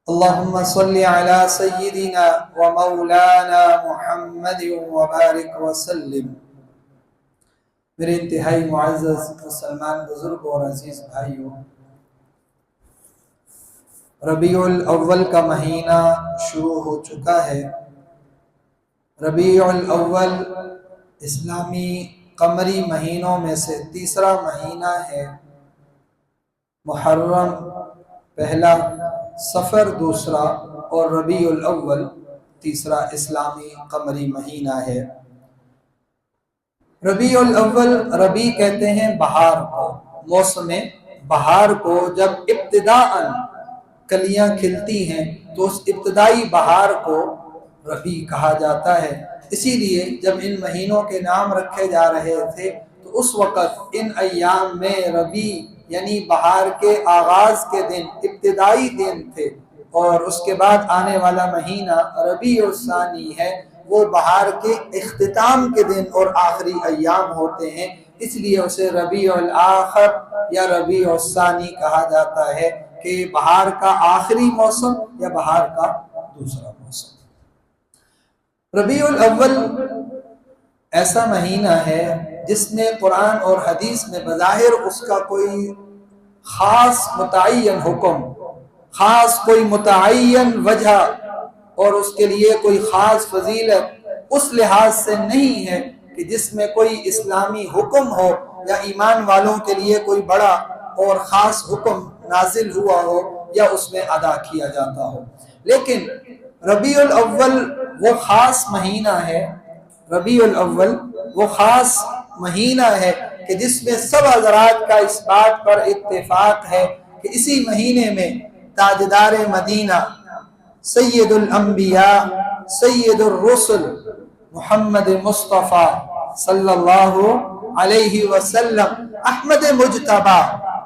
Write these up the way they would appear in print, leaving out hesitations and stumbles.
اللهم صل على سيدنا ومولانا محمد وبارک وسلم۔ میرے انتہائی معزز مسلمان بزرگ اور عزیز بھائیوں، ربیع الاول کا مہینہ شروع ہو چکا ہے۔ ربیع الاول اسلامی قمری مہینوں میں سے تیسرا مہینہ ہے۔ محرم پہلا، صفر دوسرا اور ربیع الاول تیسرا اسلامی قمری مہینہ ہے۔ ربیع الاول، ربیع کہتے ہیں بہار کو، موسم بہار کو جب ابتداءً کلیاں کھلتی ہیں تو اس ابتدائی بہار کو ربیع کہا جاتا ہے۔ اسی لیے جب ان مہینوں کے نام رکھے جا رہے تھے تو اس وقت ان ایام میں ربیع یعنی بہار کے آغاز کے دن ابتدائی دن تھے، اور اس کے بعد آنے والا مہینہ ربیع الثانی ہے، وہ بہار کے اختتام کے دن اور آخری ایام ہوتے ہیں، اس لیے اسے ربیع الآخر یا ربیع الثانی کہا جاتا ہے کہ بہار کا آخری موسم یا بہار کا دوسرا موسم۔ ربیع الاول ایسا مہینہ ہے جس میں قرآن اور حدیث میں بظاہر اس کا کوئی خاص متعین حکم، خاص کوئی متعین وجہ اور اس کے لیے کوئی خاص فضیلت اس لحاظ سے نہیں ہے کہ جس میں کوئی اسلامی حکم ہو یا ایمان والوں کے لیے کوئی بڑا اور خاص حکم نازل ہوا ہو یا اس میں ادا کیا جاتا ہو، لیکن ربیع الاول وہ خاص مہینہ ہے۔ ربیع الاول وہ خاص مہینہ ہے کہ جس میں سب حضرات کا اس بات پر اتفاق ہے کہ اسی مہینے میں تاجدار مدینہ، سید الانبیاء، سید الرسل محمد مصطفیٰ صلی اللہ علیہ وسلم، احمد مجتبی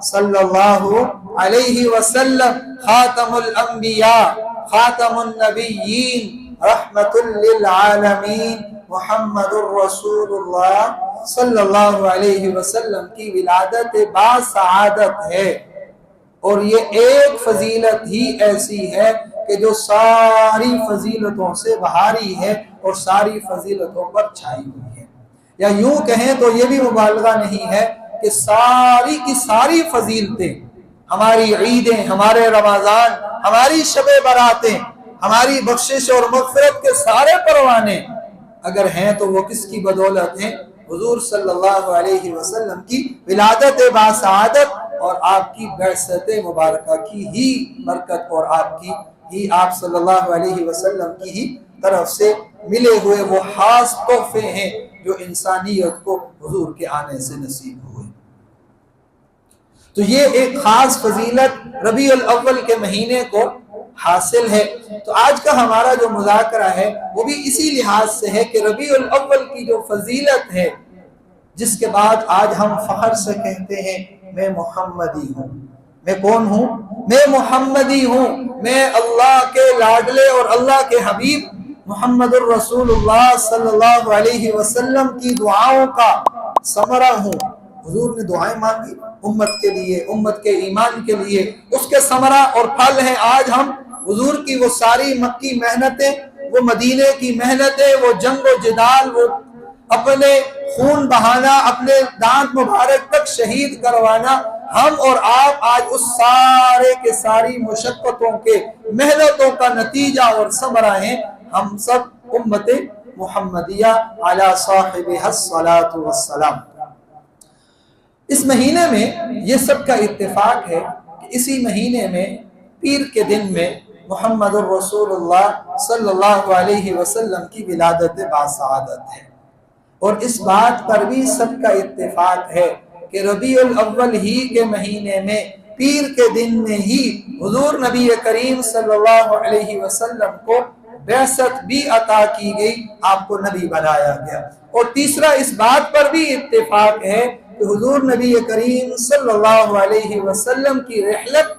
صلی اللہ علیہ وسلم، خاتم الانبیاء، خاتم النبیین، رحمت للعالمین، محمد الرسول اللہ صلی اللہ علیہ وسلم کی ولادت باسعادت ہے، اور یہ ایک فضیلت ہی ایسی ہے کہ جو ساری فضیلتوں سے بھاری ہے اور ساری فضیلتوں پر چھائی ہوئی ہے، یا یوں کہیں تو یہ بھی مبالغہ نہیں ہے کہ ساری کی ساری فضیلتیں، ہماری عیدیں، ہمارے رمضان، ہماری شب براتیں، ہماری بخشش اور مغفرت کے سارے پروانے اگر ہیں تو وہ کس کی بدولت ہیں؟ حضور صلی اللہ علیہ وسلم کی ولادت باسعادت اور آپ کی بعثت مبارکہ کی ہی برکت، اور آپ صلی اللہ علیہ وسلم کی ہی طرف سے ملے ہوئے وہ خاص تحفے ہیں جو انسانیت کو حضور کے آنے سے نصیب ہوئے۔ تو یہ ایک خاص فضیلت ربیع الاول کے مہینے کو حاصل ہے۔ تو آج کا ہمارا جو مذاکرہ ہے وہ بھی اسی لحاظ سے ہے کہ ربیع الاول کی جو فضیلت ہے، جس کے بعد آج ہم فخر سے کہتے ہیں میں محمدی ہوں۔ میں کون ہوں؟ میں محمدی ہوں، میں اللہ کے لاڈلے اور اللہ کے حبیب محمد الرسول اللہ صلی اللہ علیہ وسلم کی دعاؤں کا ثمرہ ہوں۔ حضور نے دعائیں مانگی امت کے لیے، امت کے ایمان کے لیے، اس کے ثمرہ اور پھل ہیں آج ہم حضور کی وہ ساری مکی محنتیں، وہ مدینے کی محنتیں، وہ جنگ و جدال، وہ اپنے خون بہانا، اپنے دانت مبارک تک شہید کروانا، ہم اور آپ آج اس سارے کے ساری مشقتوں کے محنتوں کا نتیجہ اور ثمرہ ہیں۔ ہم سب امت محمدیہ علی صاحبہ الصلاۃ والسلام۔ اس مہینے میں یہ سب کا اتفاق ہے کہ اسی مہینے میں پیر کے دن میں محمد الرسول اللہ صلی اللہ علیہ وسلم کی ولادت باسعادت ہے، اور اس بات پر بھی سب کا اتفاق ہے کہ ربیع الاول ہی کے مہینے میں پیر کے دن میں ہی حضور نبی کریم صلی اللہ علیہ وسلم کو بعثت بھی عطا کی گئی، آپ کو نبی بنایا گیا۔ اور تیسرا اس بات پر بھی اتفاق ہے کہ حضور نبی کریم صلی اللہ علیہ وسلم کی رحلت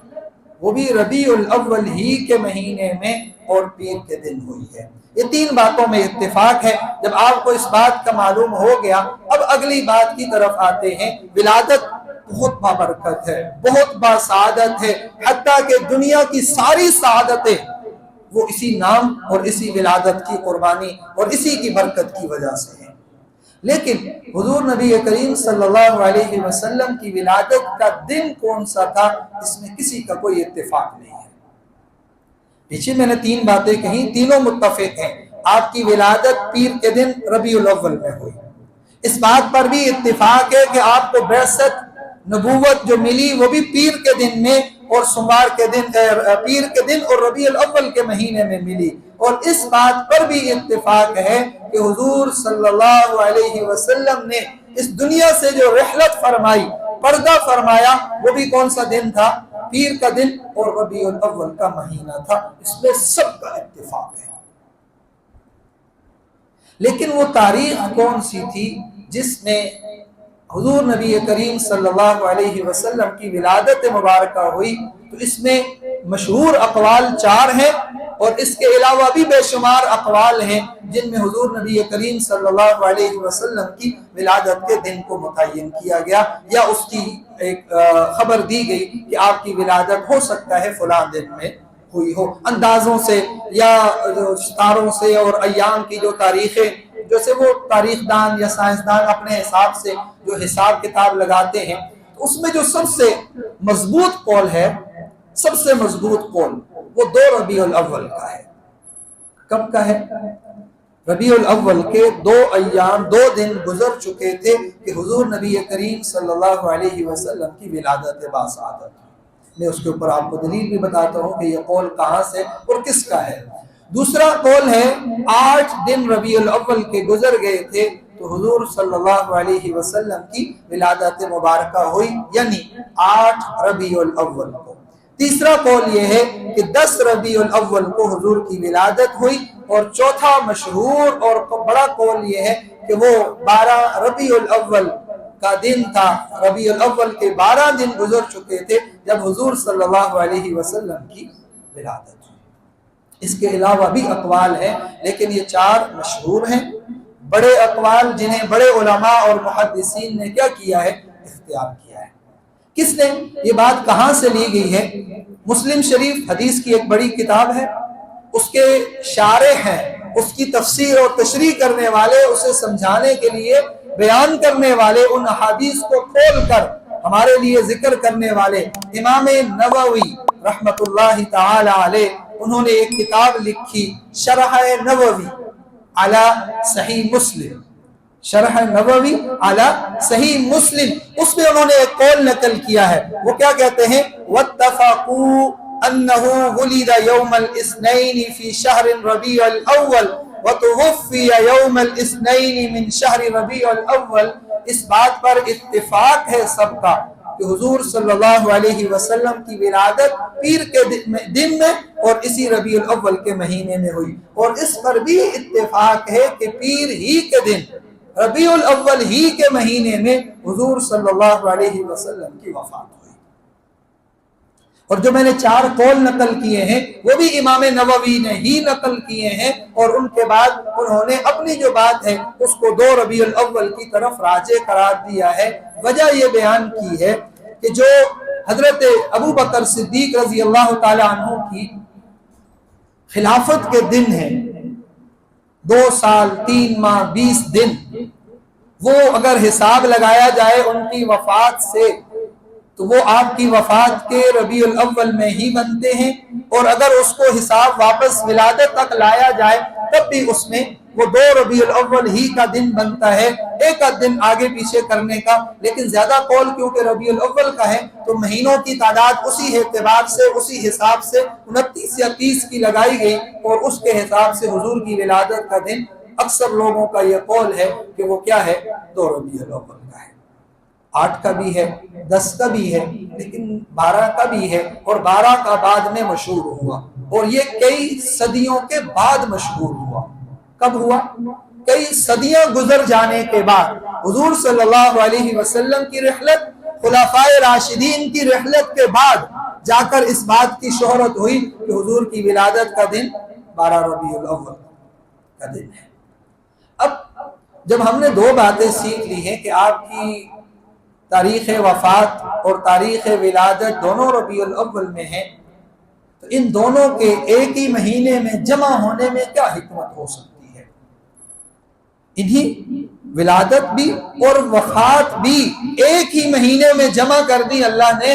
وہ بھی ربیع الاول ہی کے مہینے میں اور پیر کے دن ہوئی ہے۔ یہ تین باتوں میں اتفاق ہے۔ جب آپ کو اس بات کا معلوم ہو گیا، اب اگلی بات کی طرف آتے ہیں۔ ولادت بہت بابرکت ہے، بہت باسعادت ہے، حتیٰ کہ دنیا کی ساری سعادتیں وہ اسی نام اور اسی ولادت کی قربانی اور اسی کی برکت کی وجہ سے ہیں۔ لیکن حضور نبی کریم صلی اللہ علیہ وسلم کی ولادت کا دن کون سا تھا، اس میں کسی کا کوئی اتفاق نہیں ہے۔ پیچھے میں نے 3 باتیں کہیں، تینوں متفق ہیں۔ آپ کی ولادت پیر کے دن ربیع الاول میں ہوئی۔ اس بات پر بھی اتفاق ہے کہ آپ کو بعثت نبوت جو ملی وہ بھی پیر کے دن میں اور سوموار کے دن، پیر کے دن اور ربیع الاول کے مہینے میں ملی۔ اور اس بات پر بھی اتفاق ہے کہ حضور صلی اللہ علیہ وسلم نے اس دنیا سے جو رحلت فرمائی، پردہ فرمایا، وہ بھی کون سا دن تھا؟ پیر کا دن اور ربیع الاول کا مہینہ تھا۔ اس میں سب کا اتفاق ہے۔ لیکن وہ تاریخ کون سی تھی جس میں حضور نبی کریم صلی اللہ علیہ وسلم کی ولادت مبارکہ ہوئی؟ تو اس میں مشہور اقوال 4 ہیں، اور اس کے علاوہ بھی بے شمار اقوال ہیں جن میں حضور نبی کریم صلی اللہ علیہ وسلم کی ولادت کے دن کو متعین کیا گیا، یا اس کی ایک خبر دی گئی کہ آپ کی ولادت ہو سکتا ہے فلاں دن میں ہوئی ہو۔ اندازوں سے یا ستاروں سے اور ایام کی جو تاریخیں، جیسے وہ تاریخ دان یا سائنسدان اپنے حساب سے جو حساب کتاب لگاتے ہیں، تو اس میں جو سب سے مضبوط قول ہے، سب سے مضبوط قول وہ 2 ربیع الاول کا ہے۔ کب کا ہے؟ ربیع الاول کے 2 ایام، 2 دن گزر چکے تھے کہ حضور نبی کریم صلی اللہ علیہ وسلم کی ولادت باسعادت۔ میں اس کے اوپر آپ کو دلیل بھی بتاتا ہوں کہ یہ قول کہاں سے اور کس کا ہے۔ دوسرا قول ہے 8 دن ربیع الاول کے گزر گئے تھے تو حضور صلی اللہ علیہ وسلم کی ولادت مبارکہ ہوئی، یعنی 8 ربیع الاول کو۔ تیسرا قول یہ ہے کہ 10 ربیع الاول کو حضور کی ولادت ہوئی، اور چوتھا مشہور اور بڑا قول یہ ہے کہ وہ 12 ربیع الاول کا دن تھا۔ ربیع الاول کے 12 دن گزر چکے تھے جب حضور صلی اللہ علیہ وسلم کی ولادت ہوئی۔ اس کے علاوہ بھی اقوال ہیں، لیکن یہ 4 مشہور ہیں، بڑے اقوال جنہیں بڑے علماء اور محدثین نے کیا کیا ہے؟ اختیار کیا ہے۔ کس نے یہ بات کہاں سے لی گئی ہے؟ مسلم شریف حدیث کی ایک بڑی کتاب ہے، اس کے شارح ہیں، اس کی تفسیر اور تشریح کرنے والے، اسے سمجھانے کے لیے بیان کرنے والے، ان حدیث کو کھول کر ہمارے لیے ذکر کرنے والے امام نووی رحمت اللہ تعالی علیہ، انہوں نے ایک کتاب لکھی شرح نووی علی صحیح مسلم، شرح نووی علی صحیح مسلم۔ اس میں انہوں نے ایک قول نقل کیا ہے، وہ کیا کہتے ہیں؟ واتفقوا انه ولد يوم الاثنين في شهر ربيع الاول وتوفي يوم الاثنين من شهر ربيع الاول۔ اس بات پر اتفاق ہے سب کا کہ حضور صلی اللہ علیہ وسلم کی ولادت پیر کے دن میں اور اسی ربیع الاول کے مہینے میں ہوئی، اور اس پر بھی اتفاق ہے کہ پیر ہی کے دن ربیع الاول ہی کے مہینے میں حضور صلی اللہ علیہ وسلم کی وفات ہوئی۔ اور جو میں نے 4 قول نقل کیے ہیں وہ بھی امام نووی نے ہی نقل کیے ہیں، اور ان کے بعد انہوں نے اپنی جو بات ہے اس کو 2 ربیع الاول کی طرف راجع قرار دیا ہے۔ وجہ یہ بیان کی ہے کہ جو حضرت ابو بکر صدیق رضی اللہ تعالی عنہ کی خلافت کے دن ہیں، 2 سال 3 ماہ 20 دن، وہ اگر حساب لگایا جائے ان کی وفات سے تو وہ آپ کی وفات کے ربیع الاول میں ہی بنتے ہیں، اور اگر اس کو حساب واپس ولادت تک لایا جائے تب بھی اس میں وہ 2 ربیع الاول ہی کا دن بنتا ہے، ایک دن آگے پیچھے کرنے کا۔ لیکن زیادہ قول کیونکہ ربیع الاول کا ہے تو مہینوں کی تعداد اسی اعتبار سے، اسی حساب سے 29 یا 30 کی لگائی گئی، اور اس کے حساب سے حضور کی ولادت کا دن اکثر لوگوں کا یہ قول ہے کہ وہ کیا ہے؟ 2 ربیع الاول کا ہے۔ 8 کا بھی ہے، 10 کا بھی ہے، لیکن 12 کا بھی ہے، اور 12 کا بعد میں مشہور ہوا، اور یہ کئی صدیوں کے بعد مشہور ہوا۔ کب ہوا؟ کئی صدیاں گزر جانے کے بعد حضور صلی اللہ علیہ وسلم کی رحلت، خلفائے راشدین کی رحلت کے بعد جا کر اس بات کی شہرت ہوئی کہ حضور کی ولادت کا دن 12 ربیع الاول کا دن ہے۔ اب جب ہم نے 2 باتیں سیکھ لی ہیں کہ آپ کی تاریخ وفات اور تاریخ ولادت دونوں ربیع الاول میں ہیں، تو ان دونوں کے ایک ہی مہینے میں جمع ہونے میں کیا حکمت ہو سکتی ہے؟ انہی ولادت بھی اور وفات بھی ایک ہی مہینے میں جمع کر دی اللہ نے،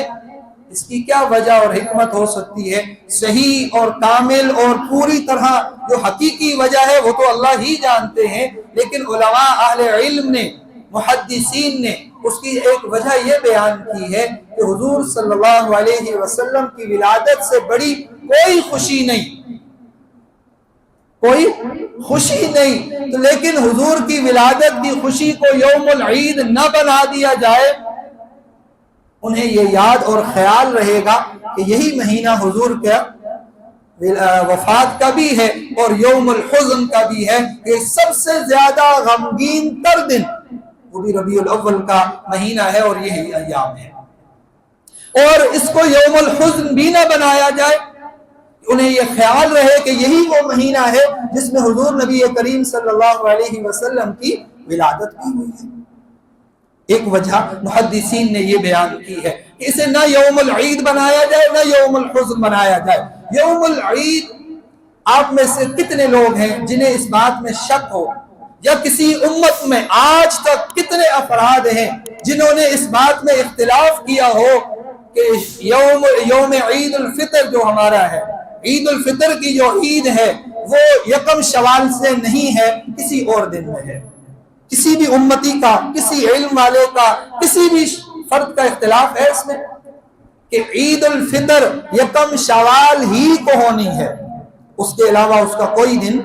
اس کی کیا وجہ اور حکمت ہو سکتی ہے؟ صحیح اور کامل اور پوری طرح جو حقیقی وجہ ہے وہ تو اللہ ہی جانتے ہیں، لیکن علماء اہل علم نے، محدثین نے اس کی ایک وجہ یہ بیان کی ہے کہ حضور صلی اللہ علیہ وسلم کی ولادت سے بڑی کوئی خوشی نہیں، کوئی خوشی نہیں، تو لیکن حضور کی ولادت کی خوشی کو یوم العید نہ بنا دیا جائے، انہیں یہ یاد اور خیال رہے گا کہ یہی مہینہ حضور کا وفات کا بھی ہے اور یوم الحزن کا بھی ہے، کہ سب سے زیادہ غمگین تر دن وہ بھی ربیع الاول کا مہینہ ہے اور یہی ایام ہے، اور اس کو یوم الحزن بھی نہ بنایا جائے، انہیں یہ خیال رہے کہ یہی وہ مہینہ ہے جس میں حضور نبی کریم صلی اللہ علیہ وسلم کی ولادت بھی ہوئی ہے۔ ایک وجہ محدثین نے یہ بیان کی ہے کہ اسے نہ یوم العید بنایا جائے نہ یوم الحزن بنایا جائے۔ یوم العید، آپ میں سے کتنے لوگ ہیں جنہیں اس بات میں شک ہو، یا کسی امت میں آج تک کتنے افراد ہیں جنہوں نے اس بات میں اختلاف کیا ہو کہ یوم عید الفطر جو ہمارا ہے، عید الفطر کی جو عید ہے وہ یکم شوال سے نہیں ہے، کسی اور دن میں ہے؟ کسی بھی امتی کا، کسی علم والے کا، کسی بھی فرد کا اختلاف ہے اس میں کہ عید الفطر یکم شوال ہی کو ہونی ہے، اس کے علاوہ اس کا کوئی دن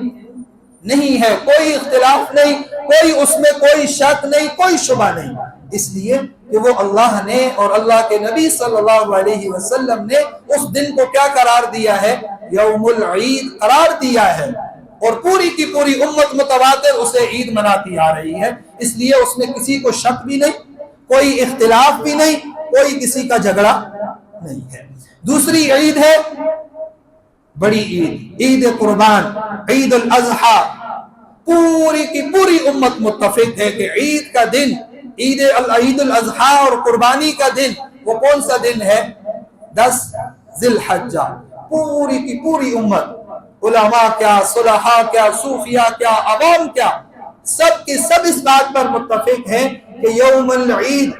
نہیں ہے، کوئی اختلاف نہیں، کوئی اس میں کوئی شک نہیں، کوئی شبہ نہیں، اس لیے کہ وہ اللہ نے اور اللہ کے نبی صلی اللہ علیہ وسلم نے اس دن کو کیا قرار دیا ہے؟ یوم العید قرار دیا ہے، اور پوری کی پوری امت متواتر اسے عید مناتی آ رہی ہے، اس لیے اس میں کسی کو شک بھی نہیں، کوئی اختلاف بھی نہیں، کوئی کسی کا جھگڑا نہیں ہے۔ دوسری عید ہے بڑی عید، عید قربان، عید الاضحیٰ۔ پوری کی پوری امت متفق ہے کہ عید کا دن، عید الاضحیٰ اور قربانی کا دن، وہ کون سا دن ہے؟ 10 ذی الحجہ۔ پوری کی پوری امت، علماء کیا، صلحاء کیا، صوفیاء کیا، عوام کیا، سب کی سب اس بات پر متفق ہیں کہ یوم العید،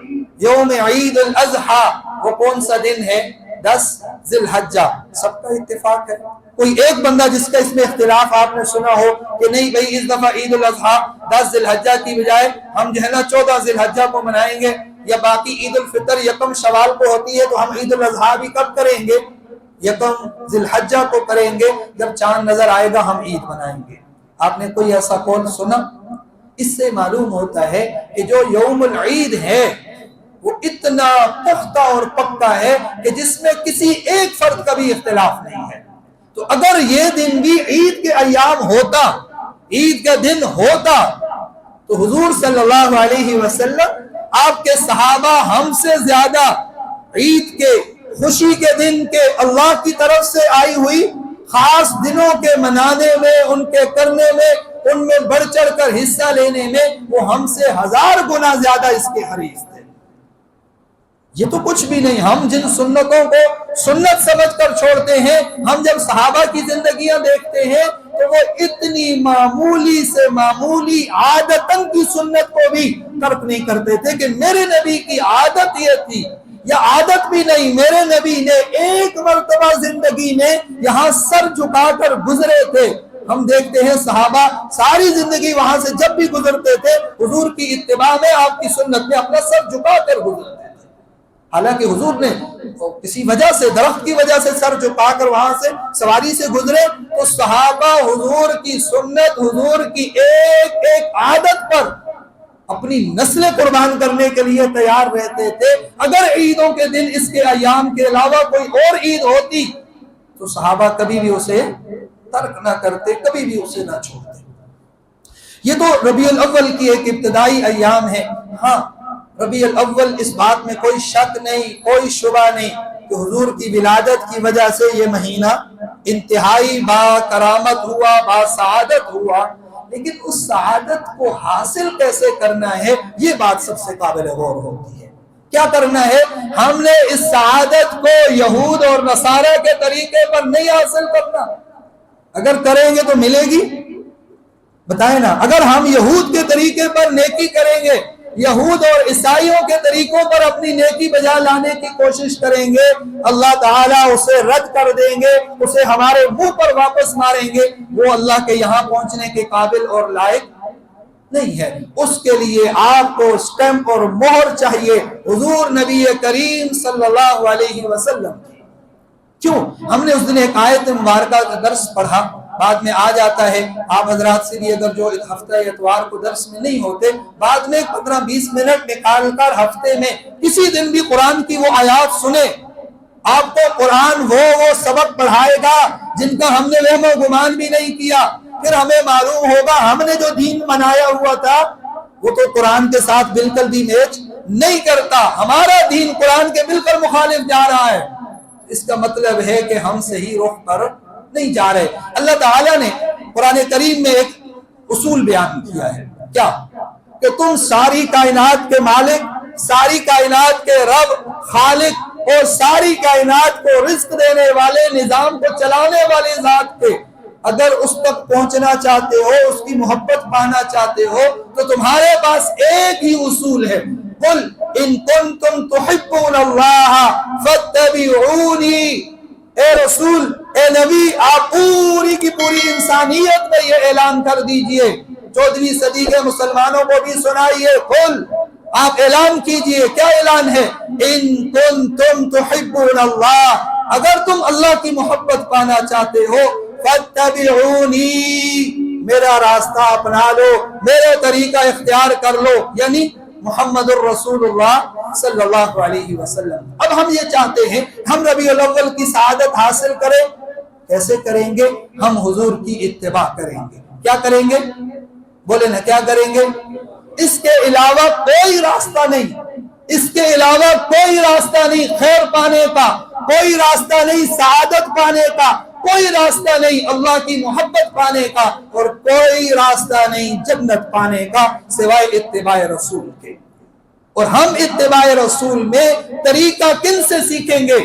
یوم عید الاضحیٰ وہ کون سا دن ہے؟ 10 ذی الحجہ۔ سب کا اتفاق ہے، کوئی ایک بندہ جس کا اس میں اختلاف آپ نے سنا ہو کہ نہیں بھئی اس دفعہ عید الاضحیٰ 10 ذی الحجہ کی بجائے ہم جو ہے نا 14 ذی الحجہ کو منائیں گے، یا باقی عید الفطر یکم شوال کو ہوتی ہے تو ہم عید الاضحیٰ بھی کب کریں گے؟ یکم ذی الحجہ کو کریں گے، جب چاند نظر آئے گا ہم عید منائیں گے۔ آپ نے کوئی ایسا قول سنا؟ اس سے معلوم ہوتا ہے کہ جو یوم العید ہے وہ اتنا پختہ اور پکا ہے کہ جس میں کسی ایک فرد کا بھی اختلاف نہیں ہے۔ تو اگر یہ دن بھی عید کے ایام ہوتا، عید کا دن ہوتا، تو حضور صلی اللہ علیہ وسلم، آپ کے صحابہ ہم سے زیادہ عید کے خوشی کے دن کے اللہ کی طرف سے آئی ہوئی خاص دنوں کے منانے میں، ان کے کرنے میں، ان میں بڑھ چڑھ کر حصہ لینے میں وہ ہم سے 1000 گنا زیادہ اس کے حریص تھے۔ یہ تو کچھ بھی نہیں، ہم جن سنتوں کو سنت سمجھ کر چھوڑتے ہیں، ہم جب صحابہ کی زندگیاں دیکھتے ہیں تو وہ اتنی معمولی سے معمولی عادتن کی سنت کو بھی ترک نہیں کرتے تھے کہ میرے نبی کی عادت یہ تھی، یا عادت بھی نہیں، میرے نبی نے ایک مرتبہ زندگی میں یہاں سر جھکا کر گزرے تھے۔ ہم دیکھتے ہیں صحابہ ساری زندگی وہاں سے جب بھی گزرتے تھے حضور کی اتباع میں، آپ کی سنت میں اپنا سر جھکا کر گزرتے تھے۔ حالانکہ حضور نے کسی وجہ سے، درخت کی وجہ سے سر جھکا کر وہاں سے سواری سے گزرے، تو صحابہ حضور کی سنت، حضور کی ایک ایک عادت پر اپنی نسلیں قربان کرنے کے لیے تیار رہتے تھے۔ اگر عیدوں کے دن اس کے ایام کے علاوہ کوئی اور عید ہوتی تو صحابہ کبھی بھی اسے ترک نہ کرتے، کبھی بھی اسے نہ چھوڑتے۔ یہ تو ربیع الاول کی ایک ابتدائی ایام ہے۔ ہاں، ربیع الاول اس بات میں کوئی شک نہیں، کوئی شبہ نہیں کہ حضور کی ولادت کی وجہ سے یہ مہینہ انتہائی با کرامت ہوا، با سعادت ہوا، لیکن اس سعادت کو حاصل کیسے کرنا ہے یہ بات سب سے قابل غور ہوتی ہے۔ کیا کرنا ہے؟ ہم نے اس سعادت کو یہود اور نصارہ کے طریقے پر نہیں حاصل کرنا. اگر کریں گے تو ملے گی؟ بتائیں نا. اگر ہم یہود کے طریقے پر نیکی کریں گے، یہود اور عیسائیوں کے طریقوں پر اپنی نیکی بجا لانے کی کوشش کریں گے، اللہ تعالیٰ اسے رد کر دیں گے، اسے ہمارے منہ پر واپس ماریں گے. وہ اللہ کے یہاں پہنچنے کے قابل اور لائق نہیں ہے. اس کے لیے آپ کو سٹیمپ اور مہر چاہیے حضور نبی کریم صلی اللہ علیہ وسلم کی. کیوں؟ ہم نے اس دن ایک آیت مبارکہ کا درس پڑھا، بعد میں آ جاتا ہے آپ حضرات سے بھی، اگر جو ہفتہ اتوار کو درس میں نہیں ہوتے، بعد میں 15-20 منٹ نکال کر ہفتے میں کسی دن بھی قرآن کی وہ آیات سنیں. آپ کو قرآن وہ سبق پڑھائے گا جن کا ہم نے وہم و گمان بھی نہیں کیا. پھر ہمیں معلوم ہوگا ہم نے جو دین بنایا ہوا تھا وہ تو قرآن کے ساتھ بالکل بھی میچ نہیں کرتا. ہمارا دین قرآن کے بالکل مخالف جا رہا ہے. اس کا مطلب ہے کہ ہم صحیح رخ پر نہیں جا رہے. اللہ تعالیٰ نے قرآن کریم میں ایک اصول بیان کیا ہے. کیا؟ کہ تم ساری کائنات کے مالک، ساری کائنات کے رب، خالق اور ساری کائنات کو رزق دینے والے، نظام کو چلانے والے ذات کے اگر اس تک پہنچنا چاہتے ہو، اس کی محبت پانا چاہتے ہو، تو تمہارے پاس ایک ہی اصول ہے. قل ان کنتم تحبون اللہ فاتبعونی. اے رسول، اے نبی، آپ پوری کی پوری انسانیت میں یہ اعلان کر دیجئے، 14ویں صدی کے مسلمانوں کو بھی سنائیے. قل، آپ اعلان کیجئے. کیا اعلان ہے؟ ان کنتم تحبون اللہ، اگر تم اللہ کی محبت پانا چاہتے ہو، فاتبعونی، میرا راستہ اپنا لو، میرے طریقہ اختیار کر لو، یعنی محمد الرسول اللہ صلی اللہ علیہ وسلم. اب ہم یہ چاہتے ہیں ہم ربیع الاول کی سعادت حاصل کریں. کیسے کریں گے؟ ہم حضور کی اتباع کریں گے. کیا کریں گے؟ بولے نا، کیا کریں گے؟ اس کے علاوہ کوئی راستہ نہیں، اس کے علاوہ کوئی راستہ نہیں خیر پانے کا، کوئی راستہ نہیں سعادت پانے کا، کوئی راستہ نہیں اللہ کی محبت پانے کا، اور کوئی راستہ نہیں جنت پانے کا سوائے اتباع رسول کے. اور ہم اتباع رسول میں طریقہ کن سے سیکھیں گے؟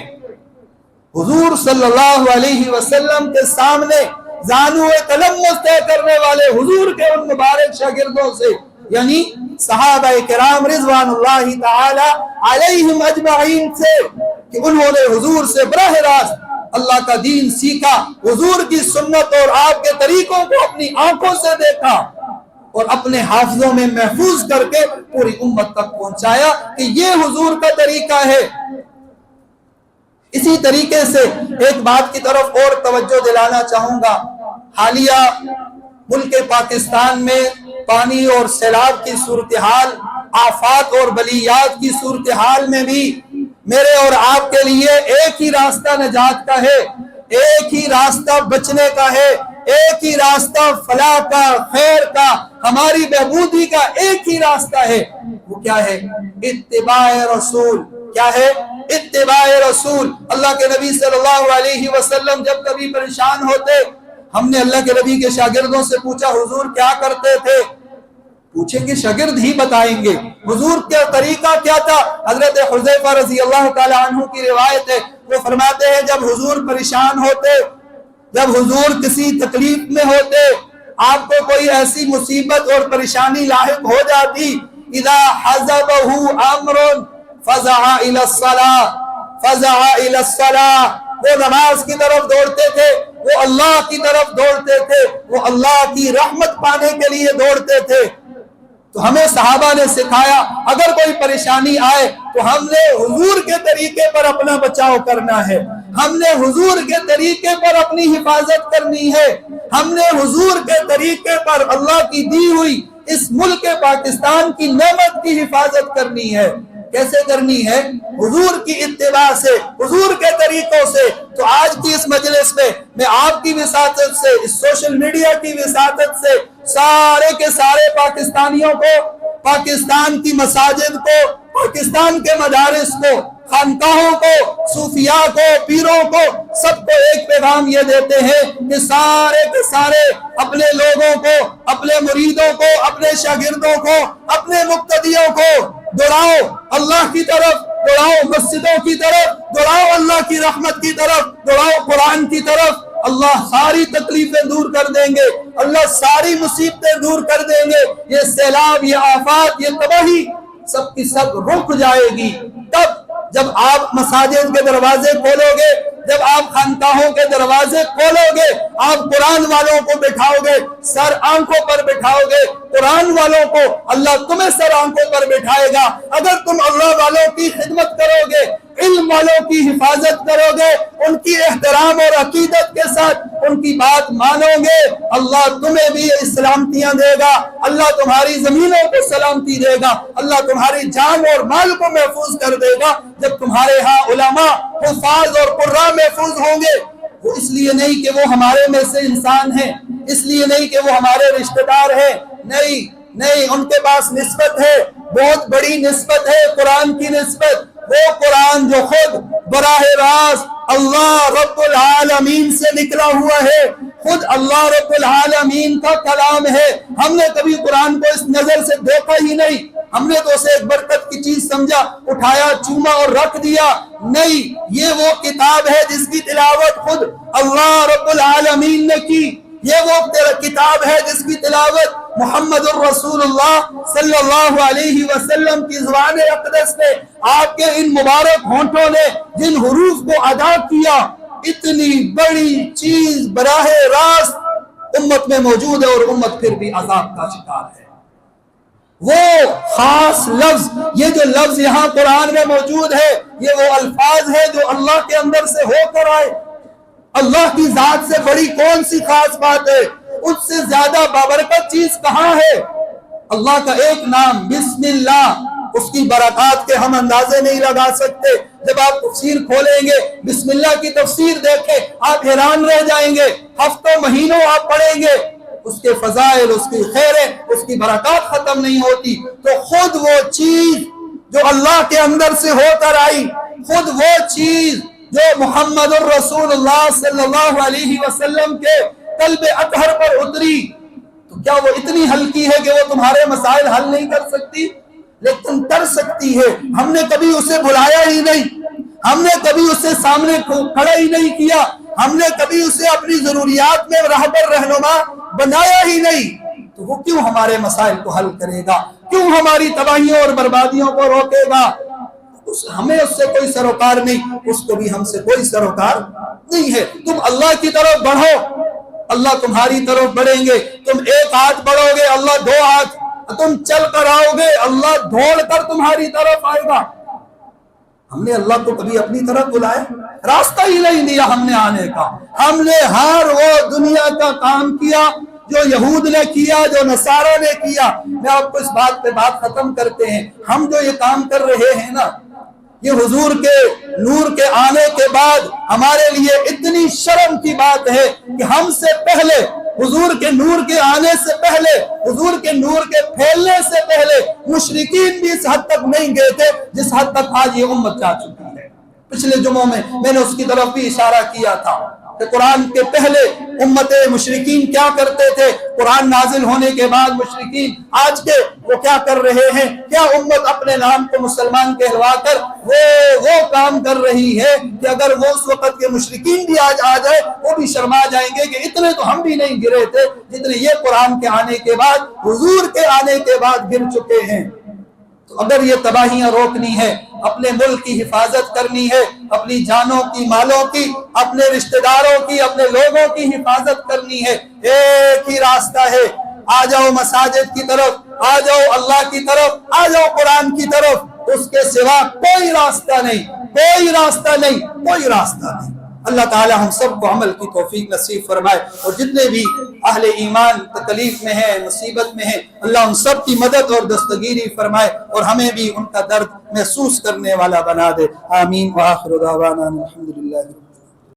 حضور صلی اللہ علیہ وسلم کے سامنے زانو تلمس طے کرنے والے حضور کے ان مبارک شاگردوں سے، یعنی صحابہ کرام رضوان اللہ تعالی علیہم اجمعین سے، کہ انہوں نے حضور سے براہ راست اللہ کا دین سیکھا، حضور کی سنت اور آپ کے طریقوں کو اپنی آنکھوں سے دیکھا اور اپنے حافظوں میں محفوظ کر کے پوری امت تک پہنچایا کہ یہ حضور کا طریقہ ہے. اسی طریقے سے ایک بات کی طرف اور توجہ دلانا چاہوں گا. حالیہ ملک پاکستان میں پانی اور سیلاب کی صورتحال، آفات اور بلیات کی صورتحال میں بھی میرے اور آپ کے لیے ایک ہی راستہ نجات کا ہے، ایک ہی راستہ بچنے کا ہے، ایک ہی راستہ فلاح کا، خیر کا، ہماری بہبودی کا ایک ہی راستہ ہے. وہ کیا ہے؟ اتباع رسول. کیا ہے؟ اتباع رسول. اللہ کے نبی صلی اللہ علیہ وسلم جب کبھی پریشان ہوتے، ہم نے اللہ کے نبی کے شاگردوں سے پوچھا حضور کیا کرتے تھے؟ پوچھیں گے، شاگرد ہی بتائیں گے حضور کا طریقہ کیا تھا. حضرت حذیفہ رضی اللہ تعالی عنہ کی روایت ہے، وہ فرماتے ہیں جب حضور پریشان ہوتے، جب حضور کسی تکلیف میں ہوتے، آپ کو کوئی ایسی مصیبت اور پریشانی لاحق ہو جاتی، اذا حزبہ امر فزع الى الصلاة، فزع الى الصلاة، وہ نماز کی طرف دوڑتے تھے، وہ اللہ کی طرف دوڑتے تھے، وہ اللہ کی رحمت پانے کے لیے دوڑتے تھے. تو ہمیں صحابہ نے سکھایا اگر کوئی پریشانی آئے تو ہم نے حضور کے طریقے پر اپنا بچاؤ کرنا ہے، ہم نے حضور کے طریقے پر اپنی حفاظت کرنی ہے، ہم نے حضور کے طریقے پر اللہ کی دی ہوئی اس ملک پاکستان کی نعمت کی حفاظت کرنی ہے. کیسے کرنی ہے؟ حضور کی اتباع سے، حضور کے طریقوں سے. تو آج کی اس مجلس میں میں آپ کی وساطت سے، اس سوشل میڈیا کی وساطت سے سارے کے سارے پاکستانیوں کو، پاکستان کی مساجد کو، پاکستان کے مدارس کو، خانقاہوں کو، صوفیاء کو، پیروں کو، سب کو ایک پیغام یہ دیتے ہیں کہ سارے کے سارے اپنے لوگوں کو، اپنے مریدوں کو، اپنے شاگردوں کو، اپنے مقتدیوں کو دوڑاؤ اللہ کی طرف دوڑاؤ، مسجدوں کی طرف دوڑاؤ، اللہ کی رحمت کی طرف دوڑاؤ، قرآن کی طرف۔ اللہ ساری تکلیفیں دور کر دیں گے، اللہ ساری مصیبتیں دور کر دیں گے۔ یہ سیلاب، یہ آفات، یہ تباہی سب کی سب رک جائے گی تب جب آپ مساجد کے دروازے کھولو گے، جب آپ خانقاہوں کے دروازے کھولو گے، آپ قرآن والوں کو بٹھاؤ گے، سر آنکھوں پر بٹھاؤ گے قرآن والوں کو، اللہ تمہیں سر آنکھوں پر بٹھائے گا۔ اگر تم اللہ والوں کی خدمت کرو گے، علم والوں کی حفاظت کرو گے، ان کی احترام اور عقیدت کے ساتھ ان کی بات مانو گے، اللہ تمہیں بھی سلامتیاں دے گا، اللہ تمہاری زمینوں کو سلامتی دے گا، اللہ تمہاری جان اور مال کو محفوظ کر دے گا۔ جب تمہارے ہاں علماء، حفاظ اور قراء محفوظ ہوں گے، وہ اس لیے نہیں کہ وہ ہمارے میں سے انسان ہیں، اس لیے نہیں کہ وہ ہمارے رشتہ دار ہیں، نہیں، ان کے پاس نسبت ہے، بہت بڑی نسبت ہے، قرآن کی نسبت، وہ قرآن جو خود براہ راست اللہ رب العالمین سے نکلا ہوا ہے، خود اللہ رب العالمین کا کلام ہے۔ ہم نے کبھی قرآن کو اس نظر سے دیکھا ہی نہیں، ہم نے تو اسے ایک برکت کی چیز سمجھا، اٹھایا، چوما اور رکھ دیا۔ نہیں، یہ وہ کتاب ہے جس کی تلاوت خود اللہ رب العالمین نے کی، یہ وہ کتاب ہے جس کی تلاوت محمد الرسول اللہ صلی اللہ علیہ وسلم کی زبان اقدس نے، آپ کے ان مبارک ہونٹوں نے جن حروف کو ادا کیا، اتنی بڑی چیز براہ راست امت میں موجود ہے اور امت پھر بھی عذاب کا شکار ہے۔ وہ خاص لفظ، یہ جو لفظ یہاں قرآن میں موجود ہے، یہ وہ الفاظ ہے جو اللہ کے اندر سے ہو کر آئے۔ اللہ کی ذات سے بڑی کون سی خاص بات ہے؟ اس سے زیادہ بابرکت چیز کہاں ہے؟ اللہ کا ایک نام بسم اللہ، اس کی برکات کے ہم اندازے نہیں لگا سکتے۔ جب آپ تفسیر کھولیں گے، بسم اللہ کی تفسیر دیکھیں، آپ حیران رہ جائیں گے، ہفتوں مہینوں آپ پڑھیں گے، اس کے فضائل، اس کی خیریں، اس کی برکات ختم نہیں ہوتی۔ تو خود وہ چیز جو اللہ کے اندر سے ہو کر آئی، خود وہ چیز جو محمد الرسول اللہ صلی اللہ علیہ وسلم کے قلب اطہر پر اتری، تو کیا وہ اتنی ہلکی ہے کہ وہ تمہارے مسائل حل نہیں کر سکتی؟ لیکن کر سکتی ہے۔ ہم نے کبھی اسے بلایا ہی نہیں، ہم نے کبھی اسے سامنے کھڑا ہی نہیں کیا، ہم نے کبھی اسے اپنی ضروریات میں رہبر رہنما بنایا ہی نہیں، تو وہ کیوں ہمارے مسائل کو حل کرے گا؟ کیوں ہماری تباہیوں اور بربادیوں کو روکے گا؟ ہمیں اس سے کوئی سروکار نہیں، اس کو بھی ہم سے کوئی سروکار نہیں ہے۔ تم اللہ کی طرف بڑھو، اللہ تمہاری طرف بڑھیں گے۔ تم ایک ہاتھ بڑھو گے، اللہ دو ہاتھ، تم چل کر آؤ گے، اللہ دوڑ کر تمہاری طرف آئے گا۔ ہم نے اللہ کو کبھی اپنی طرف بلایا؟ راستہ ہی نہیں دیا ہم نے آنے کا۔ ہم نے ہر وہ دنیا کا کام کیا جو یہود نے کیا، جو نصارہ نے کیا۔ میں آپ کو اس بات پہ بات ختم کرتے ہیں، ہم جو یہ کام کر رہے ہیں نا، یہ حضور کے نور کے آنے کے بعد ہمارے لیے اتنی شرم کی بات ہے کہ ہم سے پہلے، حضور کے نور کے آنے سے پہلے، حضور کے نور کے پھیلنے سے پہلے مشرکین بھی اس حد تک نہیں گئے تھے جس حد تک آج یہ امت جا چکی ہے۔ پچھلے جمعوں میں نے اس کی طرف بھی اشارہ کیا تھا کہ قرآن کے پہلے امت مشرکین کیا کرتے تھے، قرآن نازل ہونے کے بعد مشرکین آج کے وہ کیا کر رہے ہیں؟ کیا امت اپنے نام کو مسلمان کہلوا کر وہ کام کر رہی ہے کہ اگر وہ اس وقت کے مشرکین بھی آج آ جائے، وہ بھی شرما جائیں گے کہ اتنے تو ہم بھی نہیں گرے تھے جتنے یہ قرآن کے آنے کے بعد، حضور کے آنے کے بعد گر چکے ہیں۔ تو اگر یہ تباہیاں روکنی ہے، اپنے ملک کی حفاظت کرنی ہے، اپنی جانوں کی، مالوں کی، اپنے رشتہ داروں کی، اپنے لوگوں کی حفاظت کرنی ہے، ایک ہی راستہ ہے۔ آ جاؤ مساجد کی طرف، آ جاؤ اللہ کی طرف، آ جاؤ قرآن کی طرف، اس کے سوا کوئی راستہ نہیں، کوئی راستہ نہیں، کوئی راستہ نہیں۔ اللہ تعالی ہم سب کو عمل کی توفیق نصیب فرمائے، اور جتنے بھی اہل ایمان تکلیف میں ہیں، مصیبت میں ہیں، اللہ ان سب کی مدد اور دستگیری فرمائے، اور ہمیں بھی ان کا درد محسوس کرنے والا بنا دے۔ آمین۔ وآخر دعوانا الحمدللہ۔